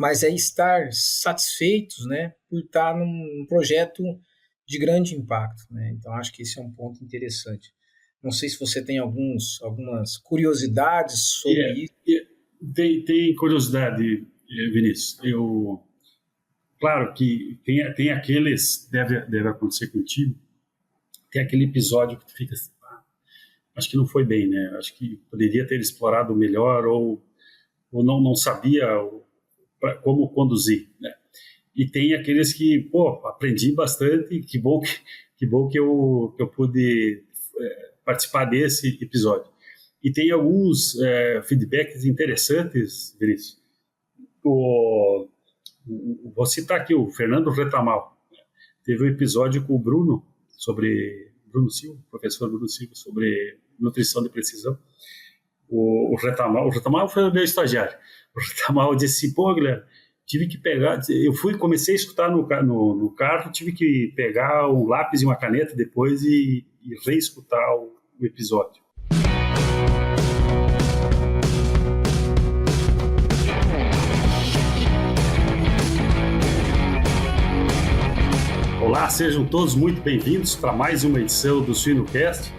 mas é estar satisfeitos, né, por estar num projeto de grande impacto, né? Então acho que esse é um ponto interessante. Não sei se você tem algumas curiosidades sobre isso. Tem curiosidade, Vinícius. Claro que tem aqueles, deve acontecer contigo, tem aquele episódio que tu fica assim, acho que não foi bem, né? Acho que poderia ter explorado melhor ou não sabia como conduzir, né? E tem aqueles que, aprendi bastante, que bom que eu pude participar desse episódio. E tem alguns feedbacks interessantes, Vinícius. Vou citar aqui o Fernando Retamal. Teve um episódio com o Bruno Silva, professor Bruno Silva, sobre nutrição de precisão. O Retamal foi o meu estagiário. O Retamal disse, Guilherme, tive que pegar, comecei a escutar no carro, tive que pegar um lápis e uma caneta depois e reescutar o episódio. Olá, sejam todos muito bem-vindos para mais uma edição do Suinocast.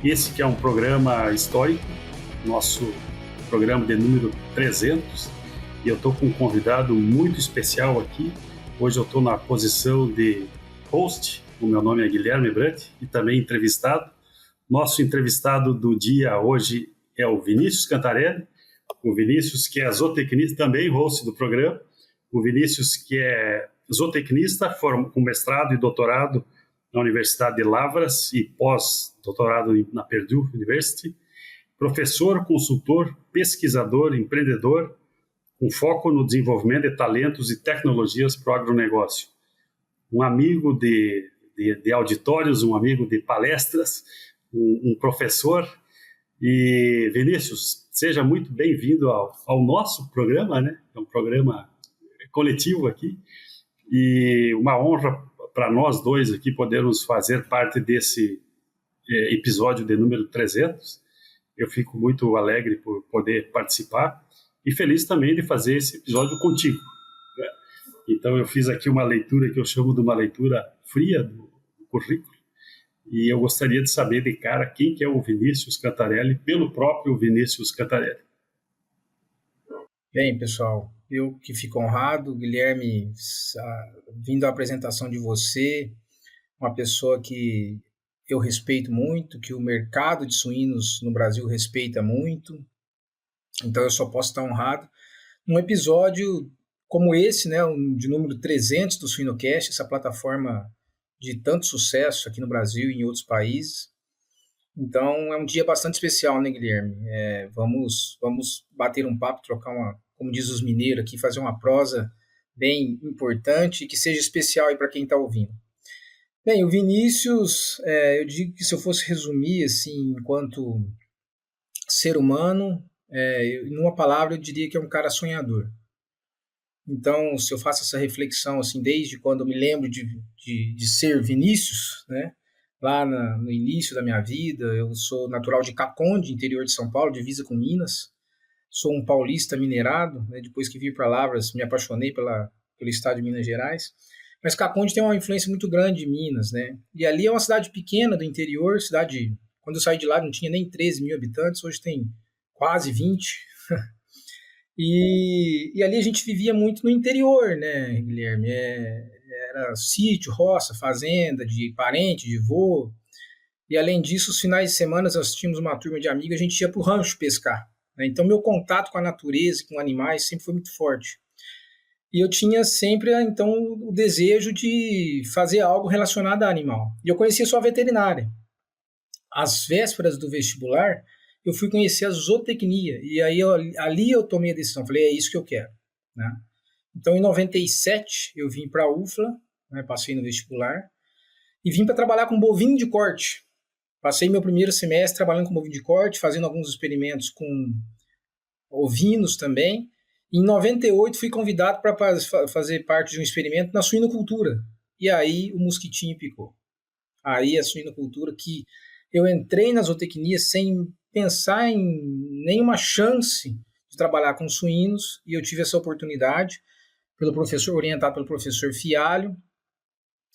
Esse que é um programa histórico, nosso programa de número 300. E eu estou com um convidado muito especial aqui. Hoje eu estou na posição de host, o meu nome é Guilherme Brant, e também entrevistado. Nosso entrevistado do dia hoje é o Vinícius Cantarelli. O Vinícius, que é zootecnista, também host do programa. O Vinícius, que é zootecnista, com mestrado e doutorado na Universidade de Lavras e pós-doutorado na Purdue University. Professor, consultor, pesquisador, empreendedor, com foco no desenvolvimento de talentos e tecnologias para o agronegócio. Um amigo de auditórios, um amigo de palestras, um professor. E, Vinícius, seja muito bem-vindo ao nosso programa, né? É um programa coletivo aqui. E uma honra para nós dois aqui podermos fazer parte desse episódio de número 300. Eu fico muito alegre por poder participar e feliz também de fazer esse episódio contigo. Então eu fiz aqui uma leitura que eu chamo de uma leitura fria do currículo e eu gostaria de saber de cara quem que é o Vinícius Cantarelli, pelo próprio Vinícius Cantarelli. Bem, pessoal, eu que fico honrado, Guilherme, vindo à apresentação de você, uma pessoa que eu respeito muito, que o mercado de suínos no Brasil respeita muito, então eu só posso estar honrado. Num episódio como esse, né, de número 300 do Suinocast, essa plataforma de tanto sucesso aqui no Brasil e em outros países. Então é um dia bastante especial, né, Guilherme? Vamos bater um papo, trocar como diz os mineiros aqui, fazer uma prosa bem importante e que seja especial aí para quem está ouvindo. Bem, o Vinícius, eu digo que se eu fosse resumir assim, enquanto ser humano, numa palavra eu diria que é um cara sonhador. Então, se eu faço essa reflexão assim, desde quando eu me lembro de ser Vinícius, né? Lá no início da minha vida, eu sou natural de Caconde, interior de São Paulo, divisa com Minas. Sou um paulista minerado, né? Depois que vim para Lavras, me apaixonei pelo estado de Minas Gerais. Mas Caconde tem uma influência muito grande em Minas, né? E ali é uma cidade pequena do interior, quando eu saí de lá não tinha nem 13 mil habitantes, hoje tem quase 20. E ali a gente vivia muito no interior, né, Guilherme? Era sítio, roça, fazenda, de parente, de vô. E além disso, os finais de semana nós tínhamos uma turma de amigos, a gente ia para o rancho pescar, né? Então meu contato com a natureza e com animais sempre foi muito forte. E eu tinha sempre, então, o desejo de fazer algo relacionado a animal. E eu conhecia só a veterinária. Às vésperas do vestibular, eu fui conhecer a zootecnia. E aí ali eu tomei a decisão. Falei, é isso que eu quero, né? Então, em 97, eu vim para a UFLA, né, passei no vestibular, e vim para trabalhar com bovino de corte. Passei meu primeiro semestre trabalhando com bovino de corte, fazendo alguns experimentos com ovinos também. Em 98, fui convidado para fazer parte de um experimento na suinocultura. E aí o mosquitinho picou. Aí a suinocultura, que eu entrei na zootecnia sem pensar em nenhuma chance de trabalhar com suínos, e eu tive essa oportunidade. orientado pelo professor Fialho,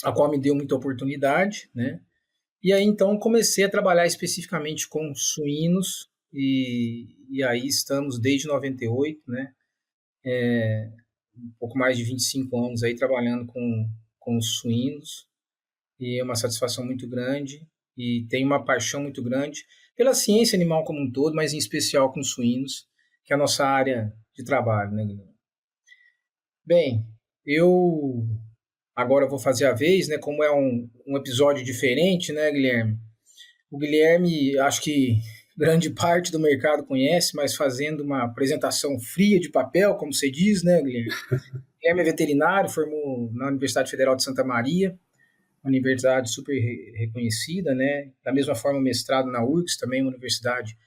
a qual me deu muita oportunidade, né? E aí, então, comecei a trabalhar especificamente com suínos, e aí estamos desde 98, né? Um pouco mais de 25 anos aí trabalhando com os suínos, e é uma satisfação muito grande, e tenho uma paixão muito grande pela ciência animal como um todo, mas em especial com os suínos, que é a nossa área de trabalho, né, Guilherme? Bem, eu agora vou fazer a vez, né? Como é um episódio diferente, né, Guilherme? O Guilherme, acho que grande parte do mercado conhece, mas fazendo uma apresentação fria de papel, como você diz, né, Guilherme? O Guilherme é veterinário, formou na Universidade Federal de Santa Maria, uma universidade super reconhecida, né? Da mesma forma, mestrado na URGS, também uma universidade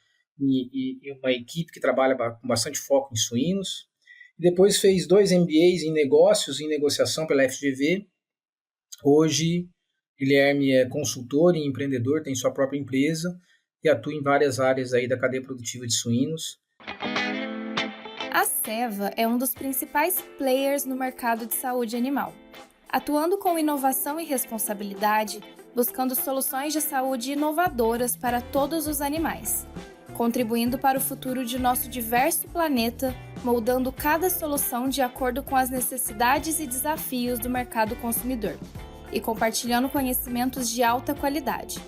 e uma equipe que trabalha com bastante foco em suínos. Depois fez 2 MBAs em negócios e em negociação pela FGV. Hoje, Guilherme é consultor e empreendedor, tem sua própria empresa e atua em várias áreas aí da cadeia produtiva de suínos. A Seva é um dos principais players no mercado de saúde animal, atuando com inovação e responsabilidade, buscando soluções de saúde inovadoras para todos os animais, contribuindo para o futuro de nosso diverso planeta, moldando cada solução de acordo com as necessidades e desafios do mercado consumidor e compartilhando conhecimentos de alta qualidade.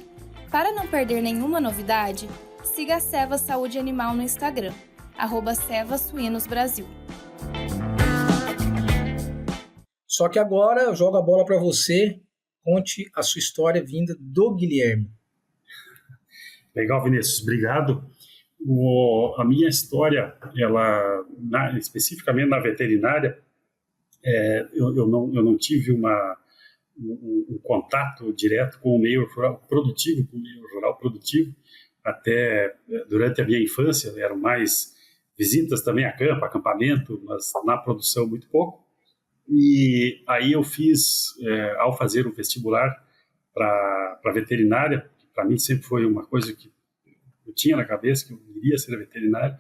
Para não perder nenhuma novidade, siga a Seva Saúde Animal no Instagram, @SevaSuinosBrasil. Só que agora eu jogo a bola para você, conte a sua história vinda do Guilherme. Legal, Vinícius, obrigado. A minha história, especificamente na veterinária, eu não tive um contato direto com o meio rural produtivo, até durante a minha infância, eram mais visitas também a campo, acampamento, mas na produção muito pouco. E aí eu fiz, ao fazer o vestibular para veterinária, que para mim sempre foi uma coisa que eu tinha na cabeça, que eu iria ser veterinário.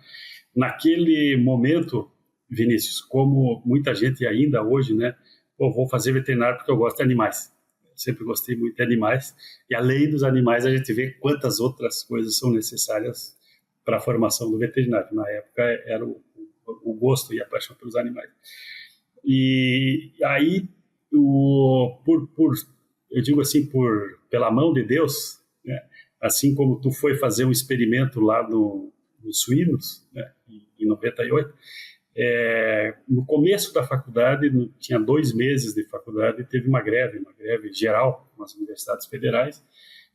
Naquele momento, Vinícius, como muita gente ainda hoje, né, vou fazer veterinário porque eu gosto de animais. Eu sempre gostei muito de animais. E além dos animais, a gente vê quantas outras coisas são necessárias para a formação do veterinário. Na época era o gosto e a paixão pelos animais. E aí, eu digo assim, pela mão de Deus, né, assim como tu foi fazer um experimento lá nos suínos, né, em 98, no começo da faculdade, tinha 2 meses de faculdade, teve uma greve geral nas universidades federais,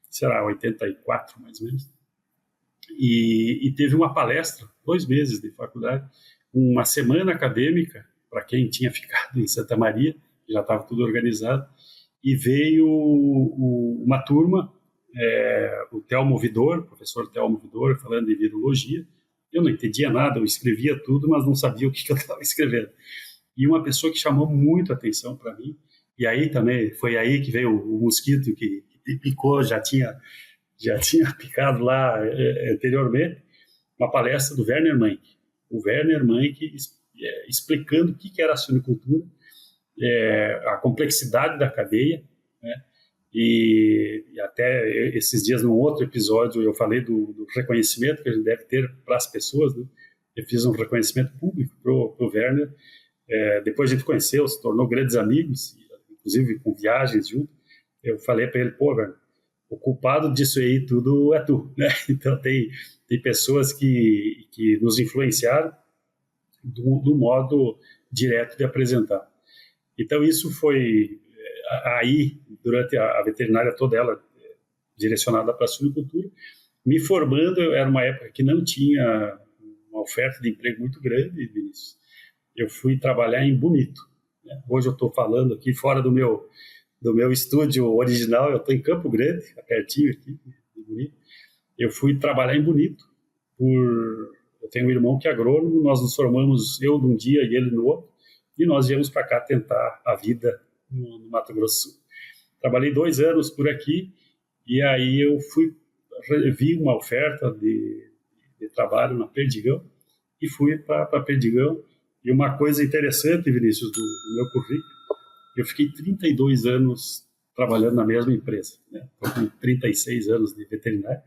será 84 mais ou menos, e teve uma palestra, 2 meses de faculdade, uma semana acadêmica, para quem tinha ficado em Santa Maria, já estava tudo organizado, e veio uma turma, o professor Telmo Vidor, falando de virologia. Eu não entendia nada, eu escrevia tudo, mas não sabia o que eu estava escrevendo. E uma pessoa que chamou muito a atenção para mim, e aí também foi aí que veio o mosquito que picou, já tinha picado lá anteriormente, uma palestra do Werner Mank. O Werner Mank explicando o que era a suinicultura, a complexidade da cadeia, né? E até esses dias, num outro episódio, eu falei do reconhecimento que a gente deve ter para as pessoas, né? Eu fiz um reconhecimento público para o Werner, depois a gente conheceu, se tornou grandes amigos, inclusive com viagens juntos. Eu falei para ele, Werner, o culpado disso aí tudo é tu, né? Então tem pessoas que nos influenciaram do modo direto de apresentar. Então isso foi aí, durante a veterinária toda ela direcionada para a suinicultura. Me formando, era uma época que não tinha uma oferta de emprego muito grande, Vinícius. Eu fui trabalhar em Bonito, né? Hoje eu estou falando aqui fora do meu estúdio original, eu estou em Campo Grande, pertinho aqui de Bonito. Eu fui trabalhar em Bonito eu tenho um irmão que é agrônomo, nós nos formamos, eu num dia e ele no outro, e nós viemos para cá tentar a vida no Mato Grosso do Sul. Trabalhei 2 anos por aqui, e aí eu vi uma oferta de trabalho na Perdigão, e fui para Perdigão, E uma coisa interessante, Vinícius, do meu currículo, eu fiquei 32 anos trabalhando na mesma empresa, né? Estou com 36 anos de veterinário.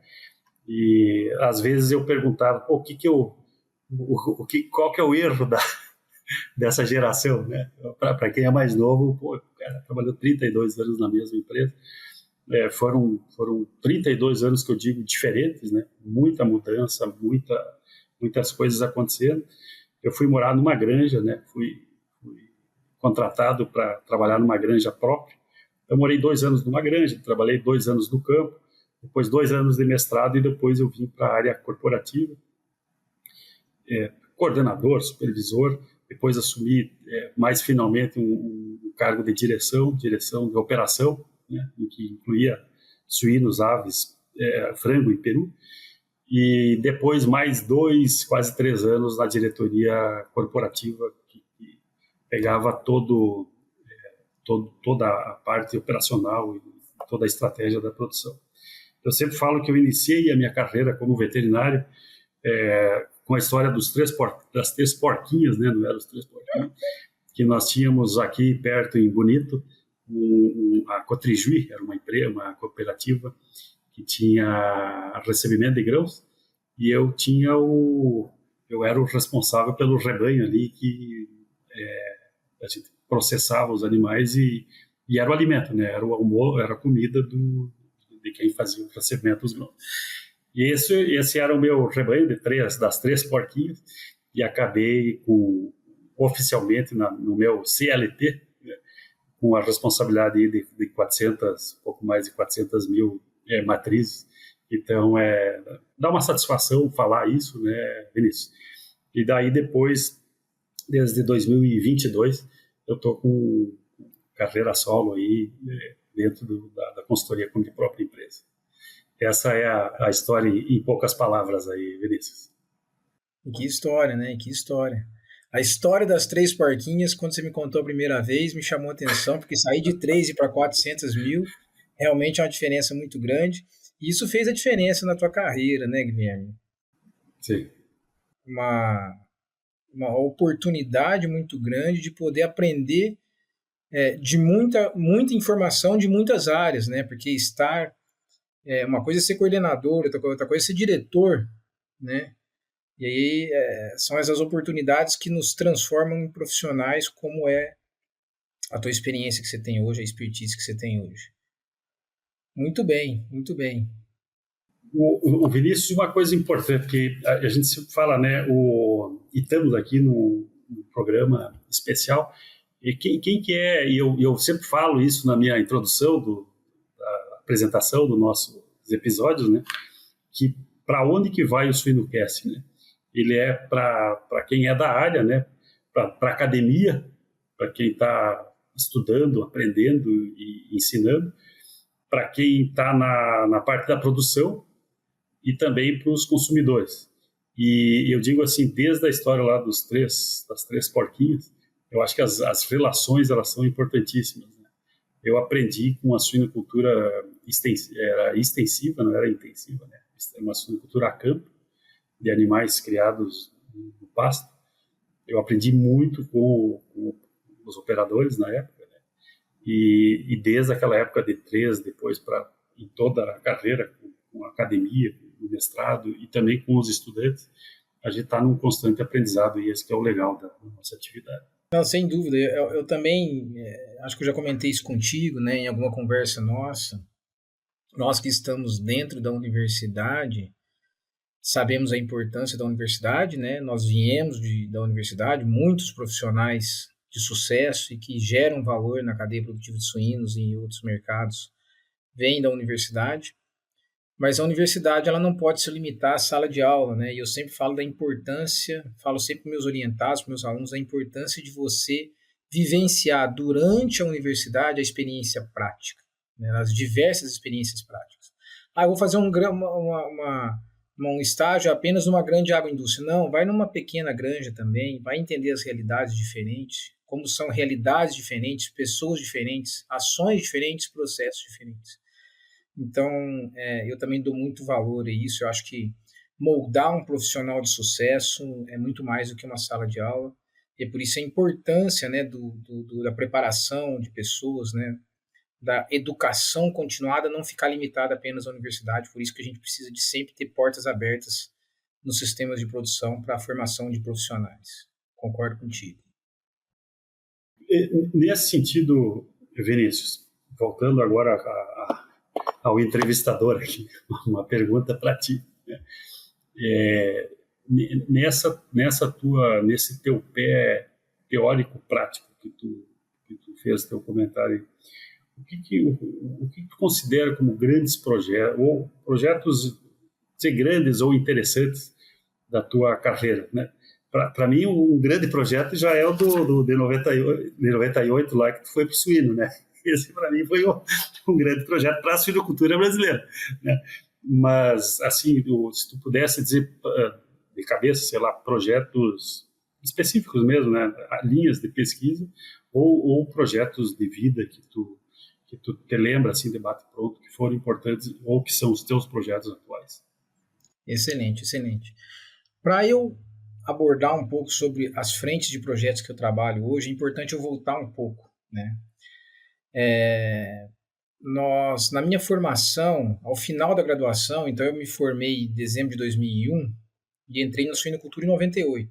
E às vezes eu perguntava, pô, qual que é o erro dessa geração, né? Para quem é mais novo, pô, o cara trabalhou 32 anos na mesma empresa. Foram 32 anos que eu digo diferentes, né? Muita mudança, muitas coisas acontecendo. Eu fui morar numa granja, né? Fui contratado para trabalhar numa granja própria. Eu morei 2 anos numa granja, trabalhei 2 anos no campo, depois 2 anos de mestrado e depois eu vim para a área corporativa, coordenador, supervisor, depois assumi mais finalmente um cargo de direção de operação, né, que incluía suínos, aves, frango e peru, e depois mais 2, quase 3 anos na diretoria corporativa, que pegava toda a parte operacional e toda a estratégia da produção. Eu sempre falo que eu iniciei a minha carreira como veterinário com a história das 3 porquinhas, né? Não eram os 3 porquinhos, que nós tínhamos aqui perto em Bonito, a Cotrijuí, era uma cooperativa que tinha recebimento de grãos, e eu era o responsável pelo rebanho ali, que a gente processava os animais e era o alimento, né? Era o almoço, era a comida de quem fazia o recebimento dos grãos. E esse era o meu rebanho das 3 porquinhas, e acabei oficialmente no meu CLT, né, com a responsabilidade de 400, pouco mais de 400 mil matrizes. Então, dá uma satisfação falar isso, né, Vinícius? E daí depois, desde 2022, eu estou com carreira solo aí, dentro da consultoria como de própria empresa. Essa é a história em poucas palavras aí, Vinícius. E que história, né? Que história. A história das 3 porquinhas, quando você me contou a primeira vez, me chamou a atenção, porque sair de 3 e para 400 mil realmente é uma diferença muito grande. E isso fez a diferença na tua carreira, né, Guilherme? Sim. Uma oportunidade muito grande de poder aprender de muita informação de muitas áreas, né? Porque uma coisa é ser coordenador, outra coisa é ser diretor, né? E aí são essas oportunidades que nos transformam em profissionais, como é a tua experiência que você tem hoje, a expertise que você tem hoje. Muito bem, muito bem. O Vinícius, uma coisa importante que a gente sempre fala, né? E estamos aqui no programa especial. E quem que é? E eu sempre falo isso na minha introdução da apresentação dos nossos episódios, né? Que para onde que vai o Suinocast, né? Ele é para quem é da área, né? Para academia, para quem está estudando, aprendendo e ensinando, para quem está na parte da produção e também para os consumidores. E eu digo assim, desde a história lá das 3 porquinhas, eu acho que as relações elas são importantíssimas, né? Eu aprendi com a suinocultura era extensiva, não era intensiva, né? Uma suinocultura a campo, de animais criados no pasto. Eu aprendi muito com os operadores na época, né? E desde aquela época de 3, depois em toda a carreira, com a academia, com o mestrado e também com os estudantes, a gente está num constante aprendizado, e esse que é o legal da nossa atividade. Não, sem dúvida. Eu também, acho que eu já comentei isso contigo, né, em alguma conversa nossa. Nós que estamos dentro da universidade, sabemos a importância da universidade, né? Nós viemos da universidade, muitos profissionais de sucesso e que geram valor na cadeia produtiva de suínos e em outros mercados vêm da universidade. Mas a universidade ela não pode se limitar à sala de aula, né? E eu sempre falo da importância, falo sempre para meus orientados, para meus alunos, da importância de você vivenciar durante a universidade a experiência prática, né? As diversas experiências práticas. Eu vou fazer um estágio apenas numa grande agroindústria. Não, vai numa pequena granja também, vai entender as realidades diferentes, como são realidades diferentes, pessoas diferentes, ações diferentes, processos diferentes. Então, eu também dou muito valor a isso. Eu acho que moldar um profissional de sucesso é muito mais do que uma sala de aula. E é por isso a importância, né, da preparação de pessoas, né, da educação continuada, não ficar limitada apenas à universidade. Por isso que a gente precisa de sempre ter portas abertas nos sistemas de produção para a formação de profissionais. Concordo contigo. Nesse sentido, Vinícius, voltando agora ao entrevistador aqui, uma pergunta para ti. Nesse teu pé teórico prático que tu fez teu comentário, o que tu considera como grandes projetos, ou projetos ser grandes ou interessantes da tua carreira, né? Para mim, um grande projeto já é o de 98 lá, que tu foi para o suíno, né? Esse, para mim, foi um grande projeto para a suinocultura brasileira, né? Mas, assim, se tu pudesse dizer de cabeça, sei lá, projetos específicos mesmo, né? Linhas de pesquisa ou projetos de vida que tu te lembra, assim, debate pronto, que foram importantes ou que são os teus projetos atuais. Excelente, excelente. Para eu abordar um pouco sobre as frentes de projetos que eu trabalho hoje, é importante eu voltar um pouco, né? Na minha formação, ao final da graduação, então eu me formei em dezembro de 2001 e entrei na suinocultura em 98.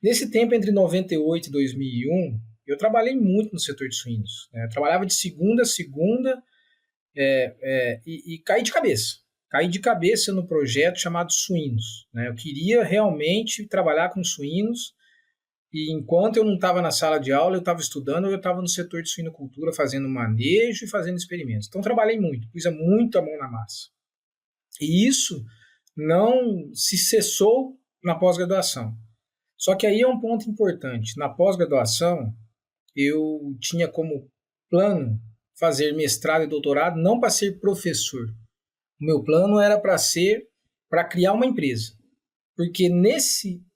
Nesse tempo, entre 98 e 2001, eu trabalhei muito no setor de suínos, né? Eu trabalhava de segunda a segunda e caí de cabeça. Caí de cabeça no projeto chamado Suínos, né? Eu queria realmente trabalhar com suínos e enquanto eu não estava na sala de aula, eu estava estudando, eu estava no setor de suinocultura fazendo manejo e fazendo experimentos. Então trabalhei muito, pus muito a mão na massa. E isso não se cessou na pós-graduação. Só que aí é um ponto importante. Na pós-graduação, eu tinha como plano fazer mestrado e doutorado não para ser professor. O meu plano era para criar uma empresa. Porque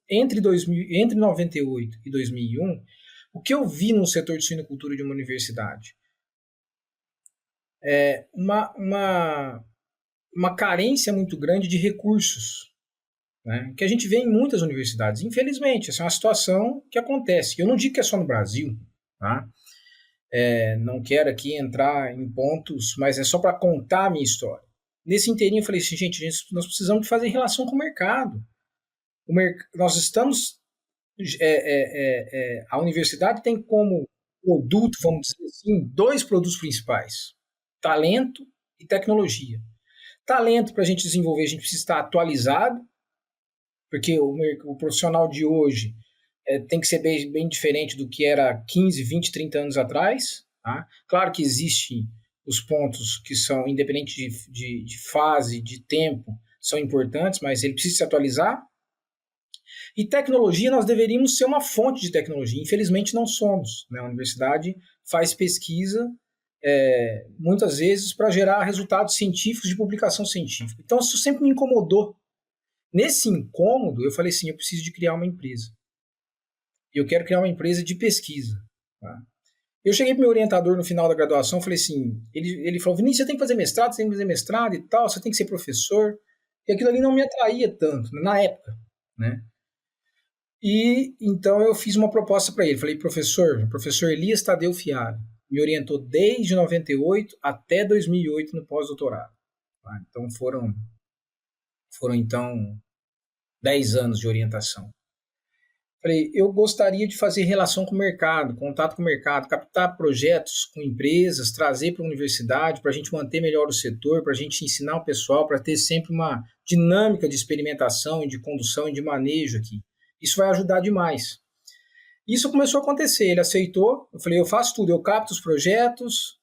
entre 98 e 2001, o que eu vi no setor de suinocultura de uma universidade? É uma carência muito grande de recursos, né? Que a gente vê em muitas universidades. Infelizmente, essa é uma situação que acontece. Eu não digo que é só no Brasil, tá? Não quero aqui entrar em pontos, mas é só para contar a minha história. Nesse inteirinho eu falei assim, gente, nós precisamos fazer relação com o mercado. Nós estamos... a universidade tem como produto, vamos dizer assim, 2 produtos principais. Talento e tecnologia. Talento para a gente desenvolver, a gente precisa estar atualizado, porque o profissional de hoje tem que ser bem diferente do que era 15, 20, 30 anos atrás. Tá? Claro que existem os pontos que são, independente de fase, de tempo, são importantes, mas ele precisa se atualizar. E tecnologia, nós deveríamos ser uma fonte de tecnologia. Infelizmente, não somos, né? A universidade faz pesquisa, muitas vezes, para gerar resultados científicos de publicação científica. Então, isso sempre me incomodou. Nesse incômodo, eu falei assim, eu preciso de criar uma empresa. Eu quero criar uma empresa de pesquisa. Tá? Eu cheguei para o meu orientador no final da graduação, falei assim, ele falou, Vinícius, você tem que fazer mestrado, você tem que fazer mestrado e tal, você tem que ser professor. E aquilo ali não me atraía tanto, na época, né? E então eu fiz uma proposta para ele. Falei, professor Elias Tadeu Fialho, me orientou desde 98 até 2008 no pós-doutorado. Tá? Então foram então 10 anos de orientação. Falei, eu gostaria de fazer relação com o mercado, contato com o mercado, captar projetos com empresas, trazer para a universidade, para a gente manter melhor o setor, para a gente ensinar o pessoal, para ter sempre uma dinâmica de experimentação e de condução e de manejo aqui. Isso vai ajudar demais. Isso começou a acontecer, ele aceitou, eu falei, eu faço tudo, eu capto os projetos,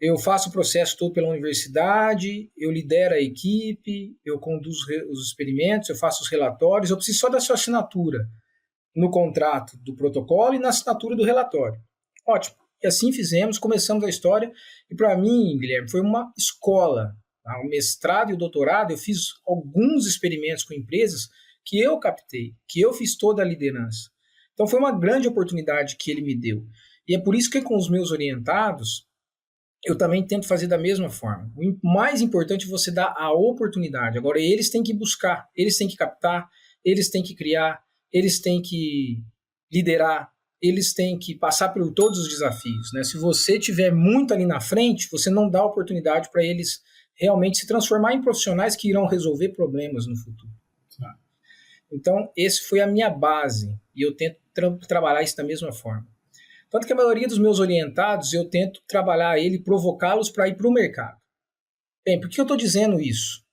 eu faço o processo todo pela universidade, eu lidero a equipe, eu conduzo os experimentos, eu faço os relatórios, eu preciso só da sua assinatura no contrato do protocolo e na assinatura do relatório. Ótimo. E assim fizemos, começamos a história, e para mim, Guilherme, foi uma escola. Tá? O mestrado e o doutorado, eu fiz alguns experimentos com empresas que eu captei, que eu fiz toda a liderança. Então foi uma grande oportunidade que ele me deu. E é por isso que com os meus orientados, eu também tento fazer da mesma forma. O mais importante é você dar a oportunidade. Agora, eles têm que buscar, eles têm que captar, eles têm que criar, eles têm que liderar, eles têm que passar por todos os desafios, né? Se você tiver muito ali na frente, você não dá oportunidade para eles realmente se transformar em profissionais que irão resolver problemas no futuro. Tá? Então, esse foi a minha base, e eu tento trabalhar isso da mesma forma. Tanto que a maioria dos meus orientados, eu tento trabalhar ele, provocá-los para ir para o mercado. Bem, por que eu estou dizendo isso?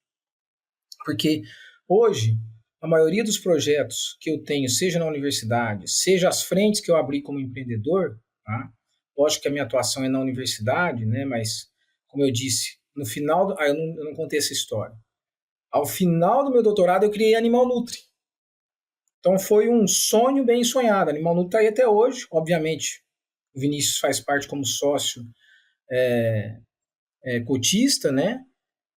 Porque hoje, a maioria dos projetos que eu tenho, seja na universidade, seja as frentes que eu abri como empreendedor, tá? Lógico que a minha atuação é na universidade, né? Mas, como eu disse, no final, eu não contei essa história. Ao final do meu doutorado, eu criei Animal Nutri. Então, foi um sonho bem sonhado. Animal Nutri está aí até hoje, obviamente. O Vinícius faz parte como sócio cotista, né?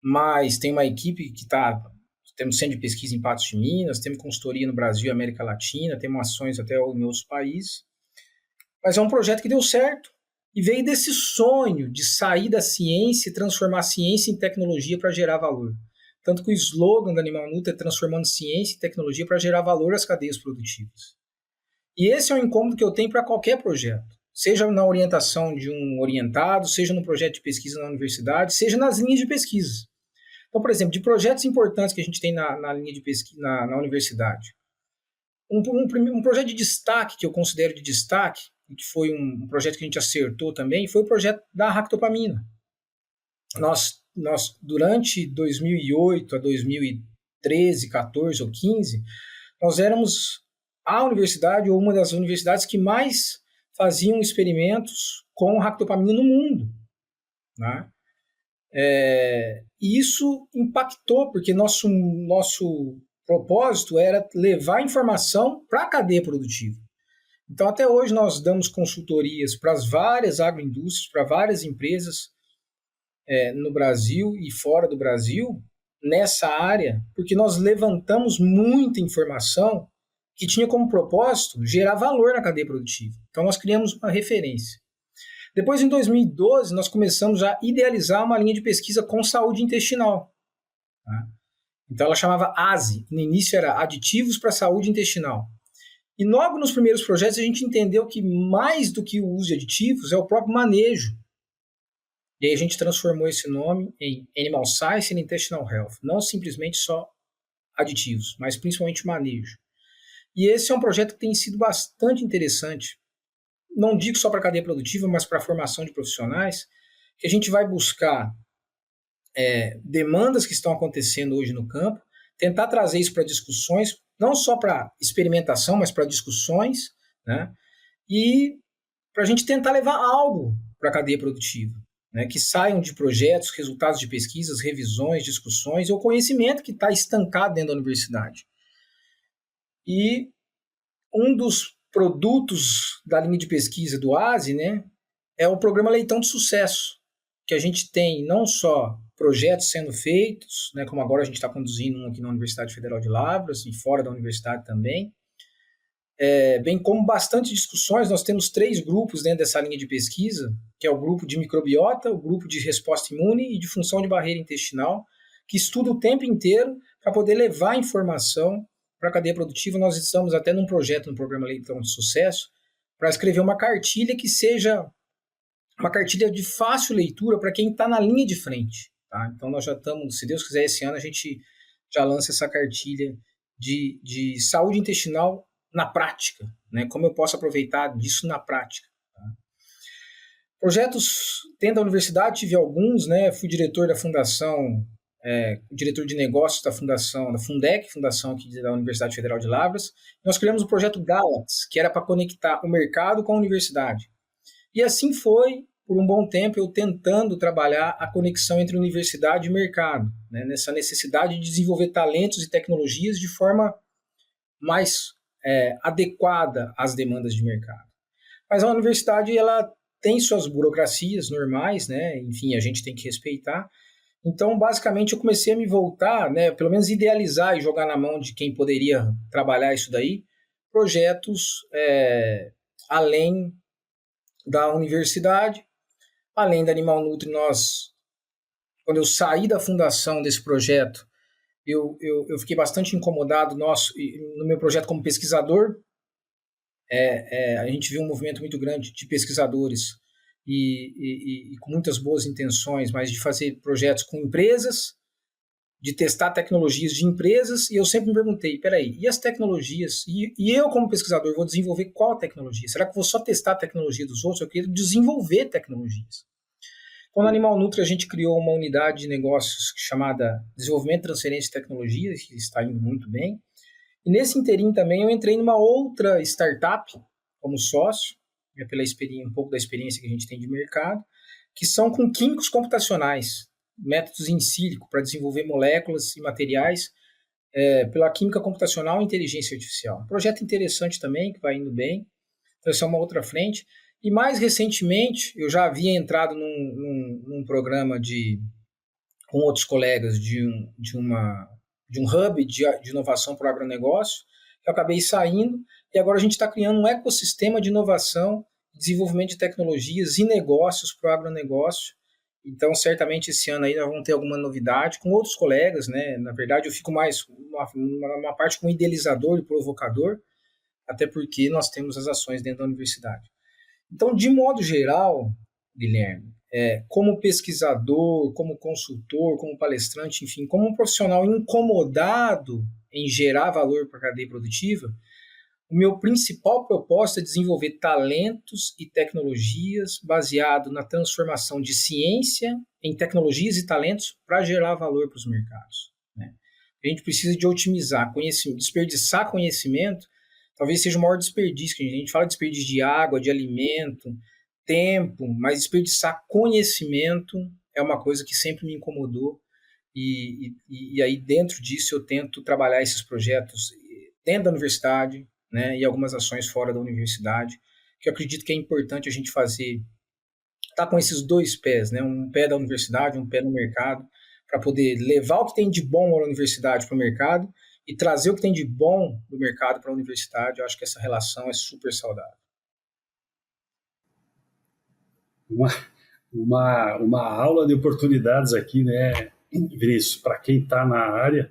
Mas tem uma equipe que está... Temos centro de pesquisa em Patos de Minas, temos consultoria no Brasil e América Latina, temos ações até em outros países. Mas é um projeto que deu certo e veio desse sonho de sair da ciência e transformar a ciência em tecnologia para gerar valor. Tanto que o slogan da Animal Nutri é transformando ciência e tecnologia para gerar valor às cadeias produtivas. E esse é um incômodo que eu tenho para qualquer projeto, seja na orientação de um orientado, seja no projeto de pesquisa na universidade, seja nas linhas de pesquisa. Então, por exemplo, de projetos importantes que a gente tem na linha de pesquisa na universidade. Um projeto de destaque, que eu considero de destaque, e que foi um projeto que a gente acertou também, foi o projeto da ractopamina. Nós durante 2008 a 2013, 14 ou 15, nós éramos a universidade, ou uma das universidades que mais faziam experimentos com ractopamina no mundo, né? E isso impactou, porque nosso propósito era levar informação para a cadeia produtiva. Então, até hoje, nós damos consultorias para as várias agroindústrias, para várias empresas no Brasil e fora do Brasil, nessa área, porque nós levantamos muita informação que tinha como propósito gerar valor na cadeia produtiva. Então, nós criamos uma referência. Depois, em 2012, nós começamos a idealizar uma linha de pesquisa com saúde intestinal. Tá? Então, ela chamava ASE. No início era Aditivos para a Saúde Intestinal. E logo nos primeiros projetos, a gente entendeu que mais do que o uso de aditivos é o próprio manejo. E aí a gente transformou esse nome em Animal Science and Intestinal Health. Não simplesmente só aditivos, mas principalmente manejo. E esse é um projeto que tem sido bastante interessante. Não digo só para a cadeia produtiva, mas para a formação de profissionais, que a gente vai buscar demandas que estão acontecendo hoje no campo, tentar trazer isso para discussões, não só para experimentação, mas para discussões, né? E para a gente tentar levar algo para a cadeia produtiva, né? Que saiam de projetos, resultados de pesquisas, revisões, discussões, ou conhecimento que está estancado dentro da universidade. E um dos produtos da linha de pesquisa do ASE, né, é o programa Leitão de Sucesso, que a gente tem não só projetos sendo feitos, né, como agora a gente está conduzindo um aqui na Universidade Federal de Lavras e fora da universidade também, bem como bastante discussões. Nós temos 3 grupos dentro dessa linha de pesquisa, que é o grupo de microbiota, o grupo de resposta imune e de função de barreira intestinal, que estuda o tempo inteiro para poder levar informação para a cadeia produtiva. Nós estamos até num projeto no programa Leitão de Sucesso para escrever uma cartilha que seja uma cartilha de fácil leitura para quem está na linha de frente. Tá? Então nós já estamos, se Deus quiser, esse ano a gente já lança essa cartilha de saúde intestinal na prática, né? Como eu posso aproveitar disso na prática. Tá? Projetos dentro da universidade, tive alguns, né? Fui diretor da fundação, diretor de negócios da fundação, da Fundec, fundação aqui da Universidade Federal de Lavras. Nós criamos o projeto Galaxy, que era para conectar o mercado com a universidade. E assim foi, por um bom tempo, eu tentando trabalhar a conexão entre universidade e mercado, né? Nessa necessidade de desenvolver talentos e tecnologias de forma mais adequada às demandas de mercado. Mas a universidade, ela tem suas burocracias normais, né? Enfim, a gente tem que respeitar. Então, basicamente, eu comecei a me voltar, né, pelo menos idealizar e jogar na mão de quem poderia trabalhar isso daí, projetos além da universidade, além da Animal Nutri. Quando eu saí da fundação desse projeto, eu fiquei bastante incomodado no meu projeto como pesquisador, a gente viu um movimento muito grande de pesquisadores e com muitas boas intenções, mas de fazer projetos com empresas, de testar tecnologias de empresas, e eu sempre me perguntei, peraí, e as tecnologias? E eu, como pesquisador, vou desenvolver qual tecnologia? Será que eu vou só testar a tecnologia dos outros? Eu quero desenvolver tecnologias. Então, na Animal Nutri, a gente criou uma unidade de negócios chamada Desenvolvimento e Transferência de Tecnologias, que está indo muito bem. E nesse interim também eu entrei numa outra startup como sócio, pela experiência, um pouco da experiência que a gente tem de mercado, que são com químicos computacionais, métodos in silico para desenvolver moléculas e materiais pela química computacional e inteligência artificial. Um projeto interessante também, que vai indo bem. Então, essa é uma outra frente. E mais recentemente, eu já havia entrado num programa com outros colegas de um hub de inovação para o agronegócio, que eu acabei saindo, e agora a gente está criando um ecossistema de inovação, desenvolvimento de tecnologias e negócios para o agronegócio. Então, certamente, esse ano aí nós vamos ter alguma novidade com outros colegas, né? Na verdade, eu fico mais uma parte como idealizador e provocador, até porque nós temos as ações dentro da universidade. Então, de modo geral, Guilherme, como pesquisador, como consultor, como palestrante, enfim, como um profissional incomodado em gerar valor para a cadeia produtiva, o meu principal propósito é desenvolver talentos e tecnologias baseado na transformação de ciência em tecnologias e talentos para gerar valor para os mercados, né? A gente precisa de otimizar conhecimento, desperdiçar conhecimento, talvez seja o maior desperdício. A gente fala de desperdício de água, de alimento, tempo, mas desperdiçar conhecimento é uma coisa que sempre me incomodou, e aí dentro disso eu tento trabalhar esses projetos dentro da universidade, né, e algumas ações fora da universidade, que eu acredito que é importante a gente fazer, tá com esses dois pés, né, um pé da universidade, um pé no mercado, para poder levar o que tem de bom na universidade para o mercado e trazer o que tem de bom do mercado para a universidade. Eu acho que essa relação é super saudável. Uma aula de oportunidades aqui, né, Vinícius, para quem está na área.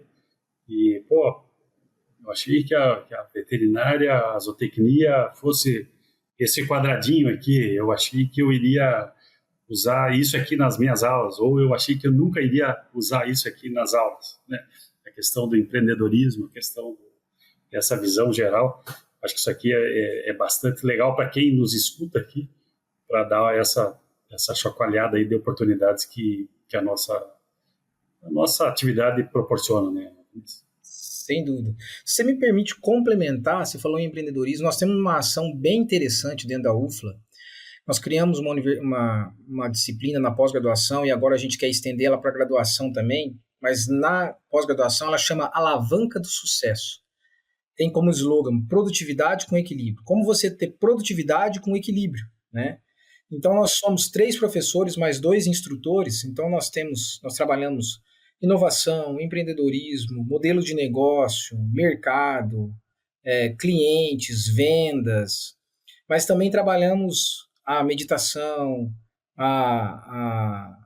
E, eu achei que a veterinária, a zootecnia fosse esse quadradinho aqui. Eu achei que eu iria usar isso aqui nas minhas aulas, ou eu achei que eu nunca iria usar isso aqui nas aulas, né? A questão do empreendedorismo, a questão dessa visão geral. Acho que isso aqui é bastante legal para quem nos escuta aqui, para dar essa chacoalhada aí de oportunidades que a nossa atividade proporciona, né? Sem dúvida. Se você me permite complementar, você falou em empreendedorismo, nós temos uma ação bem interessante dentro da UFLA. Nós criamos uma disciplina na pós-graduação e agora a gente quer estender ela para a graduação também, mas na pós-graduação ela chama Alavanca do Sucesso. Tem como slogan produtividade com equilíbrio. Como você ter produtividade com equilíbrio, né? Então nós somos 3 professores mais 2 instrutores, então nós trabalhamos inovação, empreendedorismo, modelo de negócio, mercado, clientes, vendas, mas também trabalhamos a meditação, a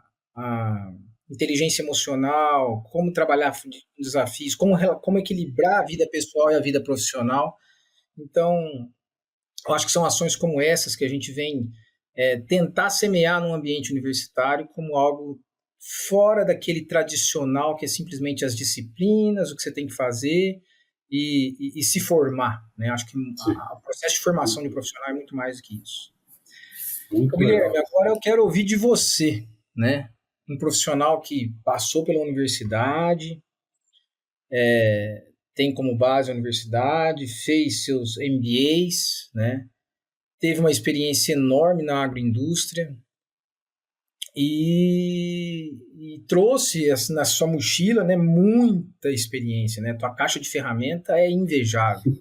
inteligência emocional, como trabalhar desafios, como equilibrar a vida pessoal e a vida profissional. Então, eu acho que são ações como essas que a gente vem tentar semear num ambiente universitário como algo fora daquele tradicional que é simplesmente as disciplinas, o que você tem que fazer e se formar, né? Acho que o processo de formação de profissional é muito mais do que isso. Muito Guilherme, legal. agora eu quero ouvir de você, né? Um profissional que passou pela universidade, tem como base a universidade, fez seus MBAs, né? Teve uma experiência enorme na agroindústria e trouxe na sua mochila, né, muita experiência, né? Tua caixa de ferramenta é invejável.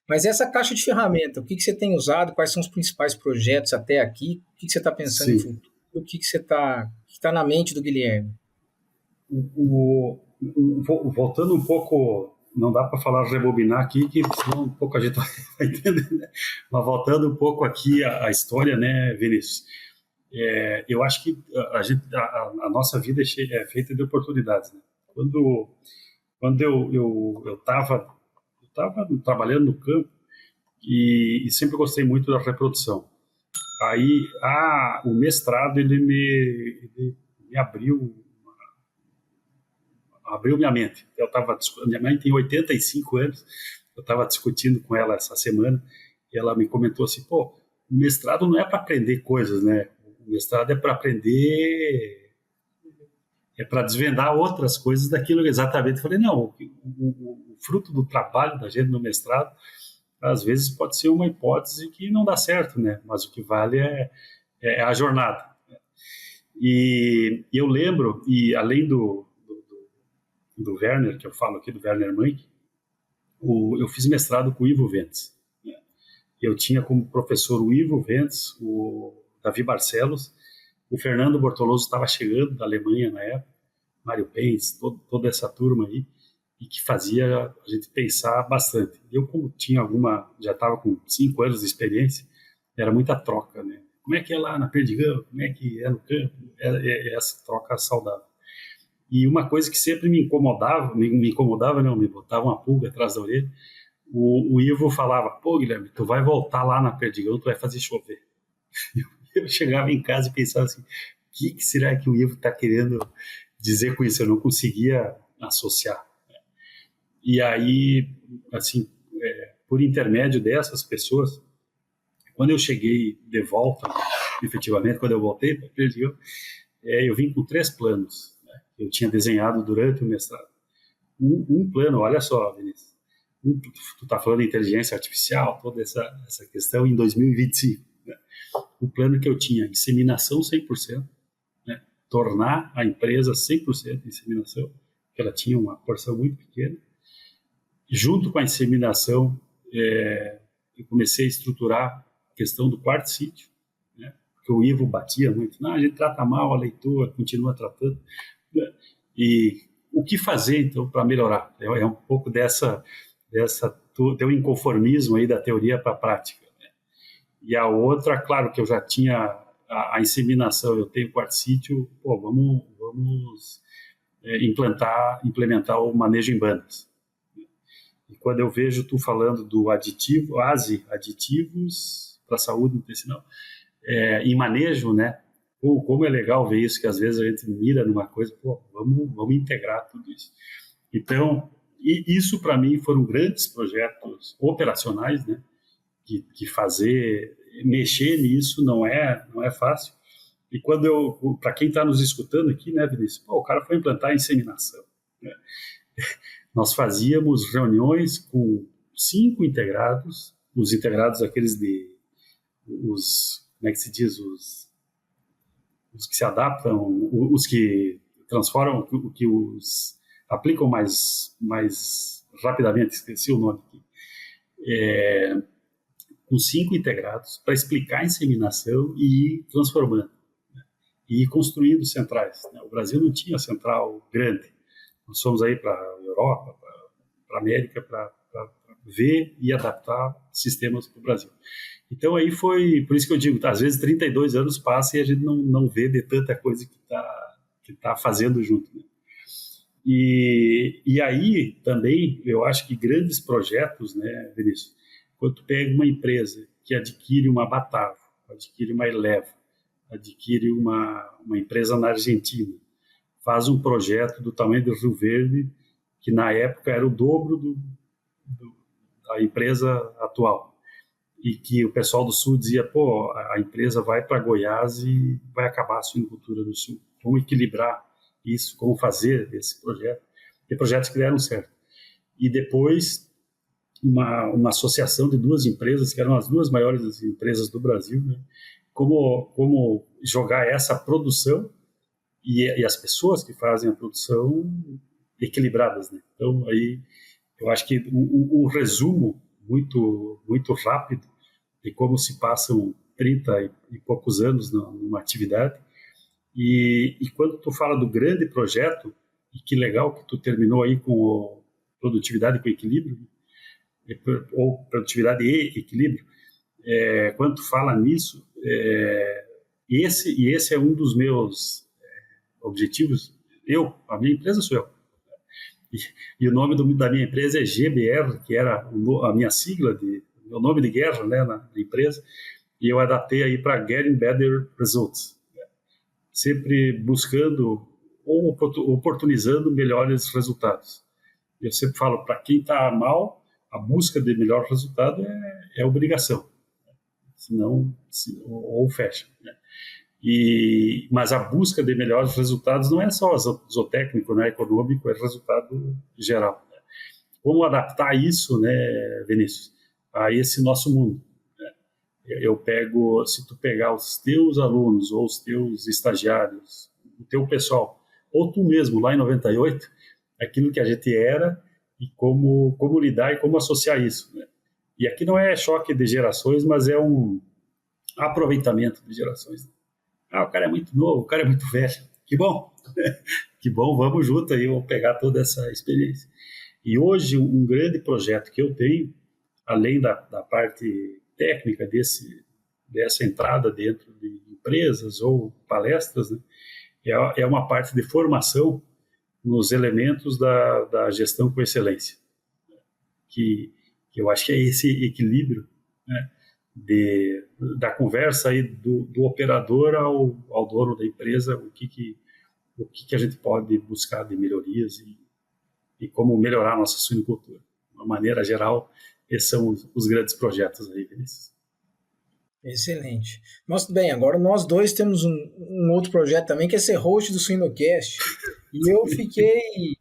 Mas essa caixa de ferramenta, o que você tem usado? Quais são os principais projetos até aqui? O que você está pensando no futuro? O que você está na mente do Guilherme? Voltando um pouco, não dá para falar rebobinar aqui, que senão um pouco a gente vai entender, né? Mas voltando um pouco aqui a história, né, Vinícius? Eu acho que a nossa vida é feita de oportunidades, né? Quando eu estava trabalhando no campo, e sempre gostei muito da reprodução. Aí o mestrado ele me abriu minha mente. Minha mãe tem 85 anos, eu estava discutindo com ela essa semana, e ela me comentou assim, pô, o mestrado não é para aprender coisas, né? O mestrado é para aprender, é para desvendar outras coisas daquilo exatamente. Eu falei, não, o fruto do trabalho da gente no mestrado, às vezes pode ser uma hipótese que não dá certo, né? Mas o que vale é a jornada. E eu lembro, e além do Werner, que eu falo aqui, do Werner Munk, eu fiz mestrado com o Ivo Wentz. Eu tinha como professor o Ivo Wentz, o Davi Barcelos, o Fernando Bortoloso estava chegando da Alemanha na época, Mário Pence, toda essa turma aí, e que fazia a gente pensar bastante. Eu, como tinha já estava com 5 anos de experiência, era muita troca, né? Como é que é lá na Perdigão? Como é que é no campo? É essa troca saudável. E uma coisa que sempre me incomodava não, me botava uma pulga atrás da orelha, o Ivo falava, pô, Guilherme, tu vai voltar lá na Perdigão, tu vai fazer chover. Eu chegava em casa e pensava assim, o que será que o Ivo está querendo dizer com isso? Eu não conseguia associar. E aí, assim, por intermédio dessas pessoas, quando eu cheguei de volta, efetivamente, quando eu voltei para a Perdigão, eu vim com 3 planos, né, que eu tinha desenhado durante o mestrado. Um plano, olha só, Vinícius, tu está falando de inteligência artificial, toda essa questão em 2025. Né? O plano que eu tinha, inseminação 100%, né? Tornar a empresa 100% inseminação, porque ela tinha uma porção muito pequena. Junto com a inseminação, eu comecei a estruturar a questão do quarto sítio, né? Porque o Ivo batia muito, não, a gente trata mal a leitura, continua tratando. Né? E o que fazer, então, para melhorar? É um pouco teu inconformismo aí da teoria para a prática. Né? E a outra, claro que eu já tinha a inseminação, eu tenho quarto sítio, pô, vamos implementar o manejo em bandas. E quando eu vejo tu falando do aditivos para a saúde intestinal, em manejo, né? Pô, como é legal ver isso, que às vezes a gente mira numa coisa, pô, vamos integrar tudo isso. Então, isso para mim foram grandes projetos operacionais, né? Que mexer nisso não é fácil. E para quem está nos escutando aqui, né, Vinícius, pô, o cara foi implantar a inseminação. Né? Nós fazíamos reuniões com 5 integrados, os integrados aqueles como é que se diz, os que se adaptam, os que transformam, que os aplicam mais rapidamente, esqueci o nome aqui, com 5 integrados para explicar a inseminação e ir transformando, né? E ir construindo centrais. Né? O Brasil não tinha central grande. Nós fomos aí para a Europa, para a América, para ver e adaptar sistemas para o Brasil. Então aí foi, por isso que eu digo, às vezes 32 anos passam e a gente não vê de tanta coisa que tá fazendo junto. Né? E aí também eu acho que grandes projetos, né, Vinícius, quando tu pega uma empresa que adquire uma Batavo, adquire uma Eleva, adquire uma empresa na Argentina, faz um projeto do tamanho do Rio Verde, que na época era o dobro da empresa atual. E que o pessoal do Sul dizia, pô, a empresa vai para Goiás e vai acabar a suinocultura no Sul. Vamos equilibrar isso, como fazer esse projeto. Tem projetos que deram certo. E depois, uma associação de 2 empresas, que eram as 2 maiores empresas do Brasil, né? Como jogar essa produção e as pessoas que fazem a produção equilibradas, né? Então, aí, eu acho que um resumo muito, muito rápido de como se passam 30 e poucos anos numa atividade. E quando tu fala do grande projeto, e que legal que tu terminou aí com produtividade com equilíbrio, ou produtividade e equilíbrio, quando tu fala nisso, esse é um dos meus objetivos. A minha empresa sou eu. E o nome da minha empresa é GBR, que era a minha sigla meu nome de guerra, né, na empresa, e eu adaptei aí para Getting Better Results, sempre buscando ou oportunizando melhores resultados. Eu sempre falo, para quem está mal, a busca de melhor resultado é obrigação, senão ou fecha, né? Mas a busca de melhores resultados não é só zootécnico, né, econômico, é resultado geral. Como adaptar isso, né, Vinícius, a esse nosso mundo? Se tu pegar os teus alunos ou os teus estagiários, o teu pessoal, ou tu mesmo lá em 98, aquilo que a gente era e como lidar e como associar isso, né? E aqui não é choque de gerações, mas é um aproveitamento de gerações. O cara é muito novo, o cara é muito velho. Que bom, que bom, vamos junto aí, vamos pegar toda essa experiência. E hoje, um grande projeto que eu tenho, além da parte técnica dessa entrada dentro de empresas ou palestras, né, é uma parte de formação nos elementos da gestão com excelência, que eu acho que é esse equilíbrio, né, da conversa aí do operador ao dono da empresa, o que a gente pode buscar de melhorias e como melhorar a nossa suinocultura. De uma maneira geral, esses são os grandes projetos aí, Vinícius. Excelente. Bem, agora nós dois temos um outro projeto também, que é ser host do Suinocast. E eu fiquei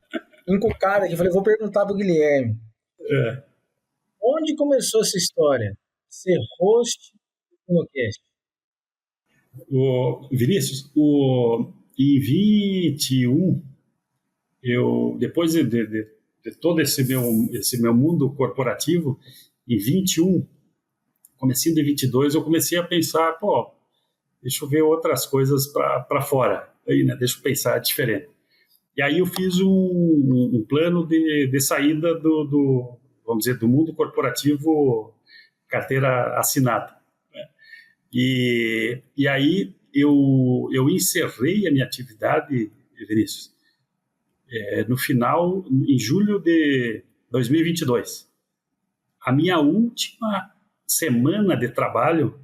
encucado aqui, falei, vou perguntar para o Guilherme. Onde começou essa história? Ser host do Suinocast? Vinícius, em 21, depois de todo esse meu mundo corporativo, em 21, comecinho de 22, eu comecei a pensar, deixa eu ver outras coisas para fora, aí, né? Deixa eu pensar diferente. E aí eu fiz um plano de saída vamos dizer, do mundo corporativo, carteira assinada, né? E aí eu encerrei a minha atividade, Vinícius, em julho de 2022. A minha última semana de trabalho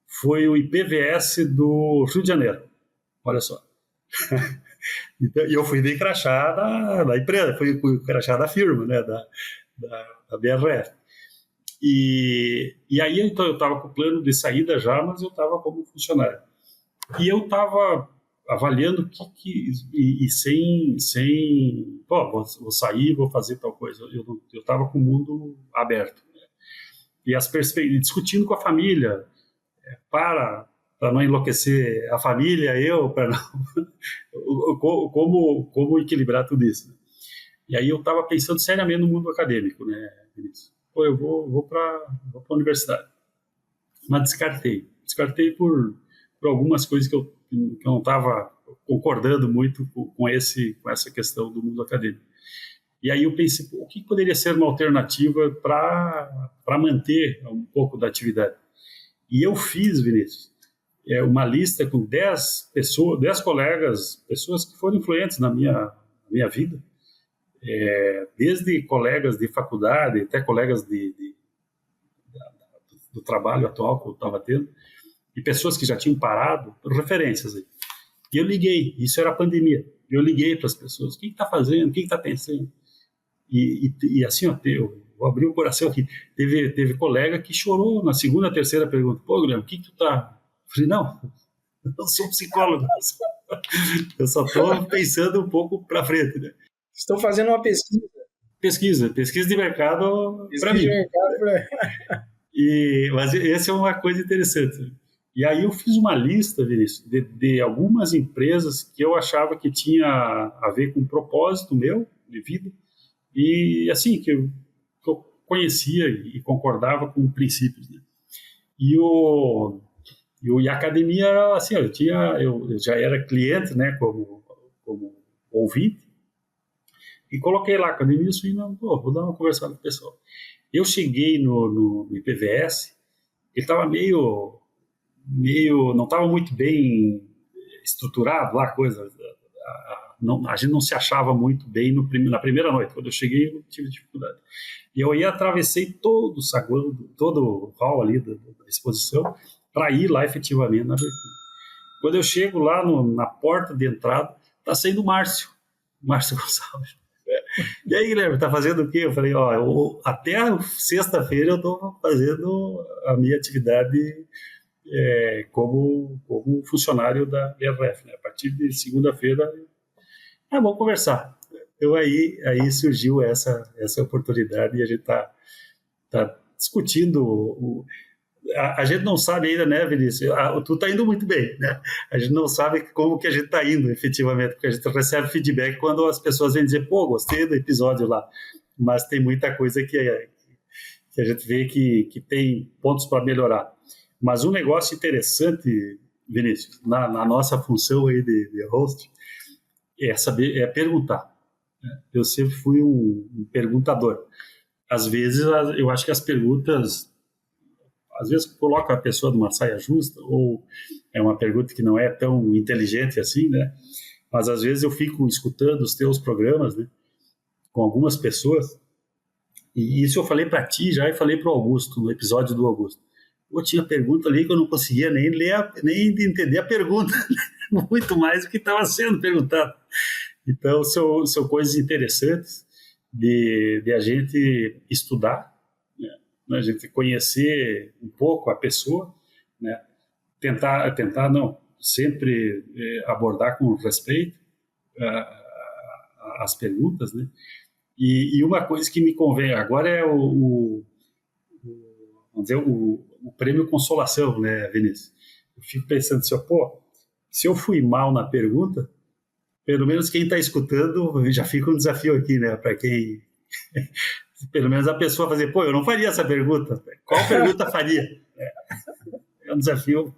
foi o IPVS do Rio de Janeiro. Olha só. E eu fui de crachá da empresa, fui crachá da firma, né, da BRF. E aí então, eu estava com o plano de saída já, mas eu estava como funcionário. E eu estava avaliando vou sair, vou fazer tal coisa. Eu estava com o mundo aberto, né? E discutindo com a família, para não enlouquecer a família, para não como equilibrar tudo isso, né? E aí eu estava pensando seriamente no mundo acadêmico, né, Vinícius? Eu vou para a universidade, mas descartei por algumas coisas que eu não estava concordando muito com essa questão do mundo acadêmico. E aí eu pensei, o que poderia ser uma alternativa para manter um pouco da atividade? E eu fiz, Vinícius, uma lista com 10 pessoas, 10 colegas, pessoas que foram influentes na minha vida, desde colegas de faculdade até colegas do trabalho atual que eu estava tendo, e pessoas que já tinham parado, referências aí. E eu liguei, isso era a pandemia, eu liguei para as pessoas, o que está fazendo, o que está pensando? E assim, eu vou abrir o coração aqui, teve colega que chorou na segunda, terceira pergunta, Guilherme, o que tu está... Eu falei, não, eu não sou psicólogo, eu só estou pensando um pouco para frente, né? Estou fazendo uma pesquisa. Pesquisa de mercado para mim. Mas essa é uma coisa interessante. E aí eu fiz uma lista, Vinícius, de algumas empresas que eu achava que tinha a ver com um propósito meu de vida e assim que eu conhecia e concordava com princípios, né? E a academia, assim, eu já era cliente, né, como ouvinte, e coloquei lá, academia suína, vou dar uma conversada com o pessoal. Eu cheguei no IPVS, ele estava meio não estava muito bem estruturado lá, a gente não se achava muito bem na primeira noite. Quando eu cheguei, eu tive dificuldade. E eu atravessei todo o saguão, todo o hall ali da exposição, para ir lá efetivamente na abertura. Quando eu chego lá na porta de entrada, está saindo o Márcio Gonçalves. E aí, Guilherme, tá fazendo o quê? Eu falei, até sexta-feira eu estou fazendo a minha atividade como funcionário da BRF, né? A partir de segunda-feira, vamos conversar. Então aí surgiu essa oportunidade e a gente está discutindo. A gente não sabe ainda, né, Vinícius? Tu está indo muito bem, né? A gente não sabe como que a gente está indo, efetivamente, porque a gente recebe feedback quando as pessoas vêm dizer, pô, gostei do episódio lá, mas tem muita coisa que a gente vê que tem pontos para melhorar. Mas um negócio interessante, Vinícius, na nossa função aí de host, é perguntar. Eu sempre fui um perguntador. Às vezes, eu acho que as perguntas, às vezes coloca a pessoa numa saia justa, ou é uma pergunta que não é tão inteligente assim, né? Mas às vezes eu fico escutando os teus programas, né, com algumas pessoas, e isso eu falei para ti já e falei para o Augusto, no episódio do Augusto. Eu tinha pergunta ali que eu não conseguia nem ler, nem entender a pergunta, muito mais do que estava sendo perguntado. Então, são coisas interessantes de a gente estudar, né? A gente conhecer um pouco a pessoa, né? Tentar não, sempre abordar com respeito as perguntas, né? E uma coisa que me convém agora é vamos dizer, o prêmio consolação, né, Vinícius? Eu fico pensando assim, se eu fui mal na pergunta, pelo menos quem está escutando já fica um desafio aqui, né? Para quem, pelo menos a pessoa fazer, eu não faria essa pergunta. Qual pergunta faria? É um desafio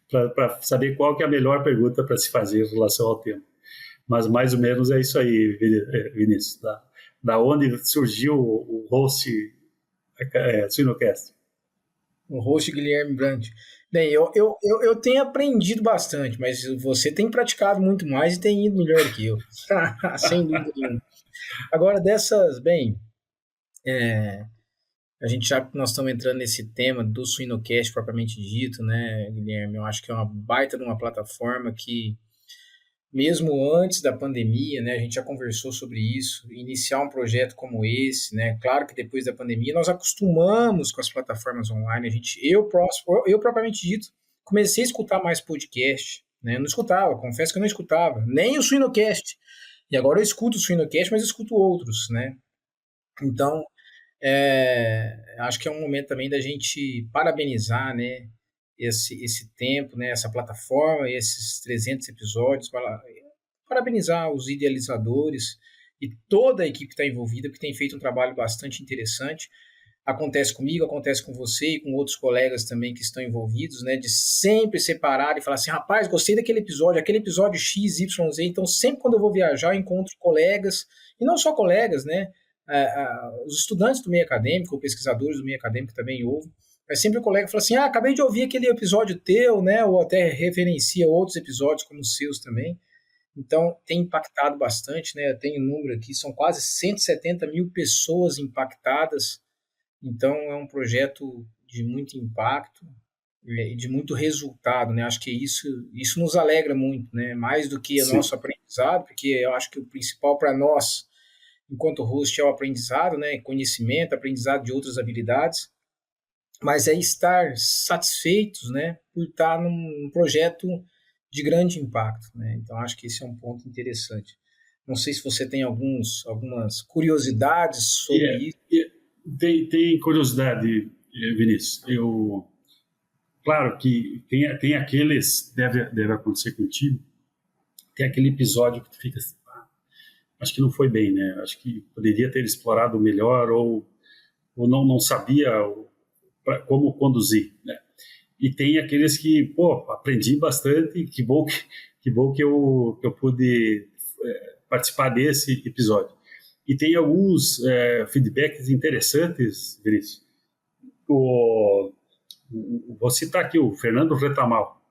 para saber qual que é a melhor pergunta para se fazer em relação ao tema. Mas mais ou menos é isso aí, Vinícius. Da onde surgiu o host Suinocast? O host Guilherme Brandt. Bem, eu tenho aprendido bastante, mas você tem praticado muito mais e tem ido melhor que eu. Sem dúvida nenhuma. Agora, a gente já nós estamos entrando nesse tema do Suinocast propriamente dito, né, Guilherme? Eu acho que é uma baita de uma plataforma que, mesmo antes da pandemia, né, a gente já conversou sobre isso, iniciar um projeto como esse, né, claro que depois da pandemia nós acostumamos com as plataformas online, eu propriamente dito, comecei a escutar mais podcast, né, eu não escutava, confesso que eu não escutava, nem o Suinocast, e agora eu escuto o Suinocast, mas eu escuto outros, né, então, acho que é um momento também da gente parabenizar, né, esse tempo, né, essa plataforma, esses 300 episódios, parabenizar os idealizadores e toda a equipe que está envolvida, que tem feito um trabalho bastante interessante. Acontece comigo, acontece com você e com outros colegas também que estão envolvidos, né, de sempre separar e falar assim, rapaz, gostei daquele episódio, aquele episódio X, Y, Z, então sempre quando eu vou viajar eu encontro colegas, e não só colegas, né, os estudantes do meio acadêmico, ou pesquisadores do meio acadêmico também ouvem, mas sempre o colega fala assim, acabei de ouvir aquele episódio teu, né, ou até referencia outros episódios como os seus também. Então, tem impactado bastante, né, eu tenho um número aqui, são quase 170 mil pessoas impactadas, então é um projeto de muito impacto e de muito resultado, né, acho que isso nos alegra muito, né, mais do que o nosso aprendizado, porque eu acho que o principal para nós, enquanto host, é o aprendizado, né, conhecimento, aprendizado de outras habilidades, mas é estar satisfeitos, né, por estar num projeto de grande impacto, né? Então acho que esse é um ponto interessante. Não sei se você tem algumas curiosidades sobre isso. Tem curiosidade, Vinícius. Claro que tem aqueles, deve acontecer contigo, tem aquele episódio que tu fica assim, acho que não foi bem, né? Acho que poderia ter explorado melhor ou não sabia como conduzir, né? E tem aqueles que, aprendi bastante, que bom que eu pude participar desse episódio. E tem alguns feedbacks interessantes, Vinícius. Vou citar aqui o Fernando Retamal.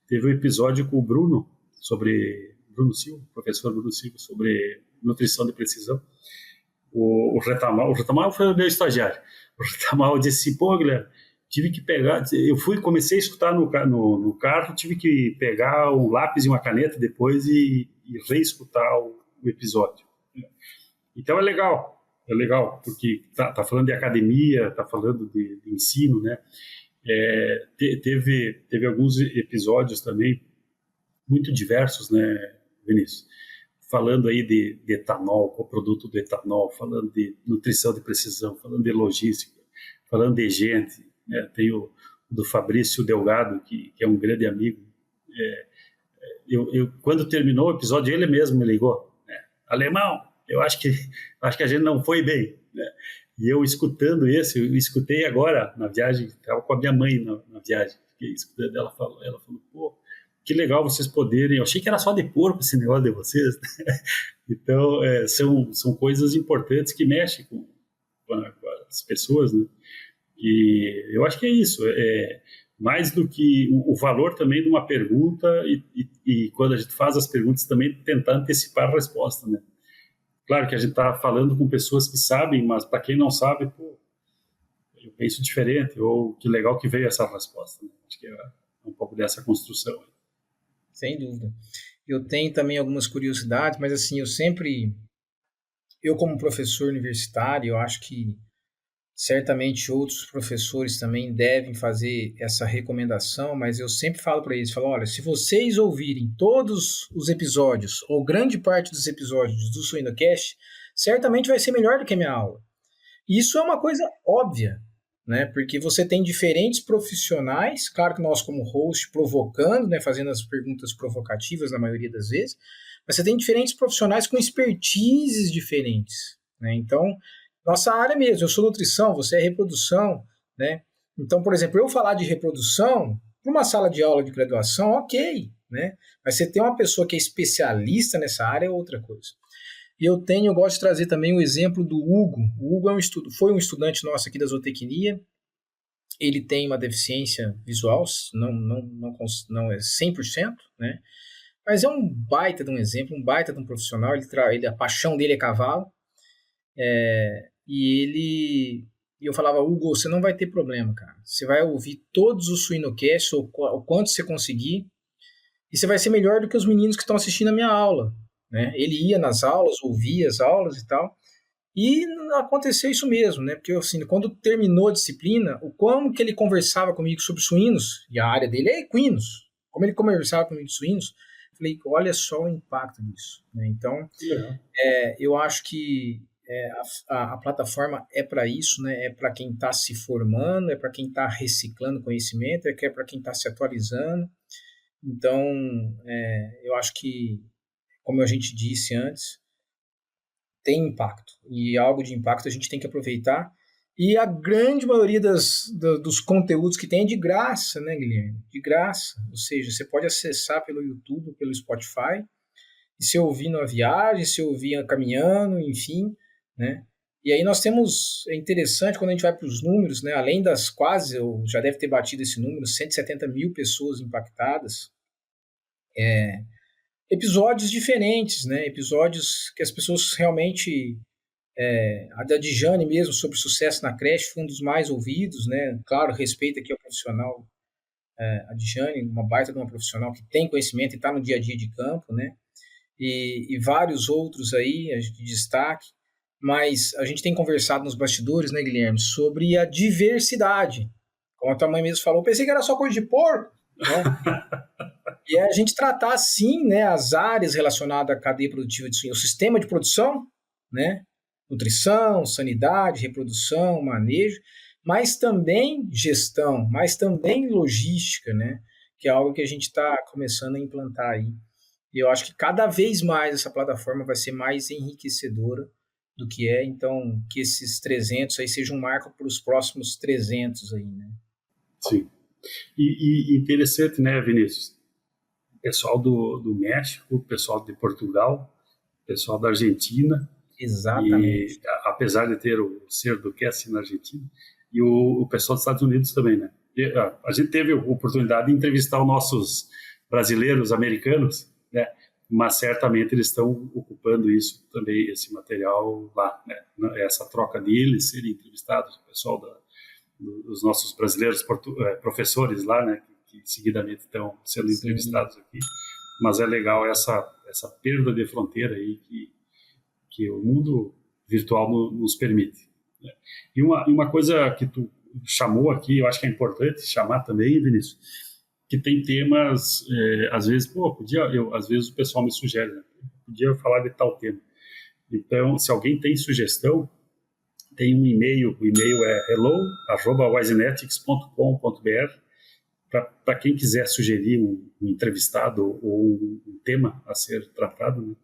Teve um episódio com o Bruno sobre Bruno Silva, professor Bruno Silva, sobre nutrição de precisão. O Retamal foi o meu estagiário. O Retamal disse, pô, Guilherme, tive que pegar, comecei a escutar no carro, tive que pegar um lápis e uma caneta depois e reescutar o episódio. Então é legal, porque tá falando de academia, tá falando de ensino, né? Teve alguns episódios também muito diversos, né, Vinícius? Falando aí de etanol, coproduto do etanol, falando de nutrição de precisão, falando de logística, falando de gente, né? Tem o do Fabrício Delgado, que é um grande amigo. Quando terminou o episódio, ele mesmo me ligou, né? Alemão, eu acho que a gente não foi bem, né? E eu escutando eu escutei agora na viagem, estava com a minha mãe na viagem, fiquei escutando, ela falou, pô, que legal vocês poderem, eu achei que era só de porco esse negócio de vocês, né? Então, são coisas importantes que mexem com as pessoas, né? E eu acho que é isso, mais do que o valor também de uma pergunta e quando a gente faz as perguntas também tentar antecipar a resposta, né? Claro que a gente está falando com pessoas que sabem, mas para quem não sabe, pô, eu penso diferente, ou que legal que veio essa resposta, né? Acho que é um pouco dessa construção. Sem dúvida. Eu tenho também algumas curiosidades, mas assim, eu como professor universitário, eu acho que certamente outros professores também devem fazer essa recomendação, mas eu sempre falo para eles, olha, se vocês ouvirem todos os episódios, ou grande parte dos episódios do Suinocast, certamente vai ser melhor do que a minha aula. E isso é uma coisa óbvia, né? Porque você tem diferentes profissionais, claro que nós como host provocando, né, fazendo as perguntas provocativas na maioria das vezes, mas você tem diferentes profissionais com expertises diferentes, né? Então, nossa área mesmo, eu sou nutrição, você é reprodução, né? Então, por exemplo, eu falar de reprodução para uma sala de aula de graduação, ok, né? Mas você tem uma pessoa que é especialista nessa área é outra coisa. E eu gosto de trazer também o exemplo do Hugo. O Hugo foi um estudante nosso aqui da zootecnia. Ele tem uma deficiência visual, não é 100%, né? Mas é um baita de um exemplo, um baita de um profissional. A paixão dele é cavalo. E eu falava, Hugo, você não vai ter problema, cara. Você vai ouvir todos os Suinocasts, o quanto você conseguir, e você vai ser melhor do que os meninos que estão assistindo a minha aula, né? Ele ia nas aulas, ouvia as aulas e tal, e aconteceu isso mesmo, né? Porque assim, quando terminou a disciplina, como que ele conversava comigo sobre suínos, e a área dele é equinos, como ele conversava comigo de suínos, falei, olha só o impacto disso, né? Então, eu acho que a plataforma é para isso, né? É para quem está se formando, é para quem está reciclando conhecimento, é para quem está se atualizando. Então, eu acho que, como a gente disse antes, tem impacto. E algo de impacto a gente tem que aproveitar. E a grande maioria dos conteúdos que tem é de graça, né, Guilherme? De graça. Ou seja, você pode acessar pelo YouTube, pelo Spotify, e se ouvir na viagem, se ouvir caminhando, enfim, né? E aí nós temos, é interessante quando a gente vai para os números, né? Além das quase, eu já deve ter batido esse número, 170 mil pessoas impactadas, episódios diferentes, né? Episódios que as pessoas realmente, a da Dijane mesmo, sobre sucesso na creche, foi um dos mais ouvidos, né? Claro, respeito aqui ao profissional, a Dijane, uma baita de uma profissional que tem conhecimento e está no dia a dia de campo, né? E vários outros aí de destaque. Mas a gente tem conversado nos bastidores, né, Guilherme, sobre a diversidade. Como a tua mãe mesmo falou, pensei que era só coisa de porco, né? E a gente tratar, sim, né, as áreas relacionadas à cadeia produtiva de suínos, o sistema de produção, né, nutrição, sanidade, reprodução, manejo, mas também gestão, mas também logística, né, que é algo que a gente está começando a implantar aí. E eu acho que cada vez mais essa plataforma vai ser mais enriquecedora do que então que esses 300 aí sejam um marco para os próximos 300 aí, né? Sim. E interessante, né, Vinícius? Pessoal do México, pessoal de Portugal, pessoal da Argentina. Exatamente. E, apesar de ter o ser do Cast na Argentina, e o pessoal dos Estados Unidos também, né? A gente teve a oportunidade de entrevistar os nossos brasileiros americanos, né? mas certamente eles estão ocupando isso também, esse material lá, né? Essa troca deles, serem entrevistados, o pessoal dos nossos brasileiros professores lá, né? Que seguidamente estão sendo entrevistados aqui. Mas é legal essa perda de fronteira aí que o mundo virtual nos permite, né? E uma coisa que tu chamou aqui, eu acho que é importante chamar também, Vinícius, que tem temas, às vezes, às vezes o pessoal me sugere, né? Podia falar de tal tema. Então, se alguém tem sugestão, tem um e-mail, o e-mail é hello@wisenetics.com.br, para quem quiser sugerir um entrevistado ou um tema a ser tratado, né?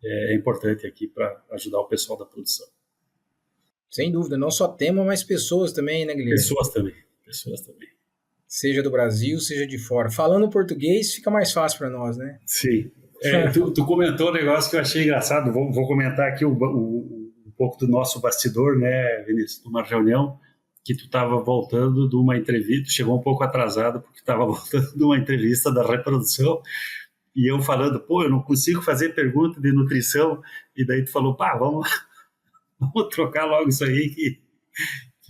É importante aqui para ajudar o pessoal da produção. Sem dúvida, não só tema, mas pessoas também, né, Guilherme? Pessoas também. Seja do Brasil, seja de fora. Falando português fica mais fácil para nós, né? Sim. Tu comentou um negócio que eu achei engraçado. Vou comentar aqui um pouco do nosso bastidor, né, Vinícius? De uma reunião que tu estava voltando de uma entrevista, chegou um pouco atrasado porque estava voltando de uma entrevista da reprodução, e eu falando, eu não consigo fazer pergunta de nutrição, e daí tu falou, vamos trocar logo isso aí que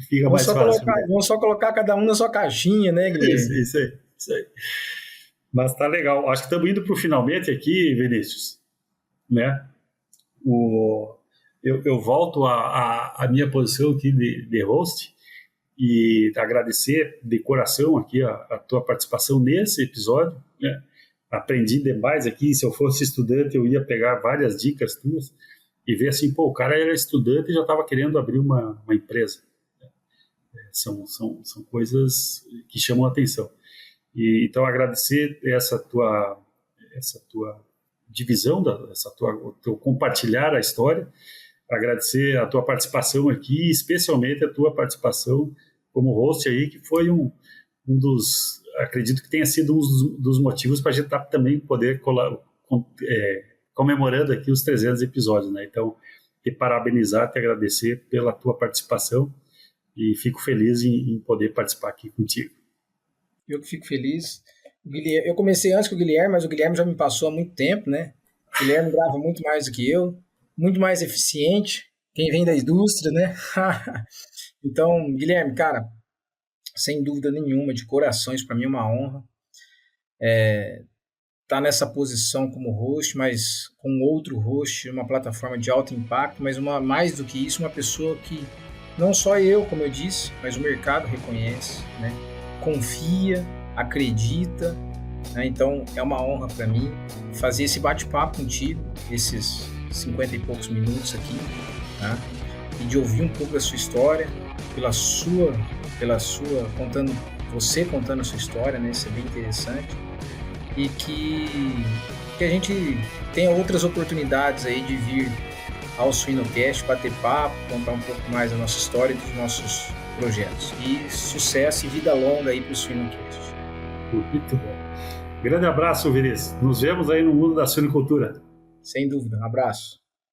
fica mais fácil. Vamos só colocar cada um na sua caixinha, né, Guilherme? Isso aí. Mas tá legal. Acho que estamos indo para o finalmente aqui, Vinícius, né? Eu volto à minha posição aqui de host e agradecer de coração aqui a tua participação nesse episódio, né? Aprendi demais aqui. Se eu fosse estudante, eu ia pegar várias dicas tuas e ver assim, o cara era estudante e já estava querendo abrir uma empresa. São coisas que chamam a atenção. Então, agradecer essa tua divisão, o teu compartilhar a história, agradecer a tua participação aqui, especialmente a tua participação como host aí, que foi um dos, acredito que tenha sido um dos motivos para a gente também poder comemorando aqui os 300 episódios, né? Então, te parabenizar, te agradecer pela tua participação e fico feliz em poder participar aqui contigo. Eu que fico feliz. Eu comecei antes com o Guilherme, mas o Guilherme já me passou há muito tempo, né? O Guilherme grava muito mais do que eu, muito mais eficiente, quem vem da indústria, né? Então, Guilherme, cara, sem dúvida nenhuma, de coração, isso para mim é uma honra. Tá nessa posição como host, mas com outro host, uma plataforma de alto impacto, mas mais do que isso, uma pessoa que não só eu, como eu disse, mas o mercado reconhece, né? Confia, acredita, né? Então é uma honra para mim fazer esse bate-papo contigo, esses 50 e poucos minutos aqui, tá? E de ouvir um pouco da sua história, você contando a sua história, né? Isso é bem interessante. E que a gente tenha outras oportunidades aí de vir ao Suinocast, bater papo, contar um pouco mais da nossa história e dos nossos projetos. E sucesso e vida longa aí para o Suinocast. Muito bom. Grande abraço, Vinícius. Nos vemos aí no mundo da suinocultura. Sem dúvida. Um abraço.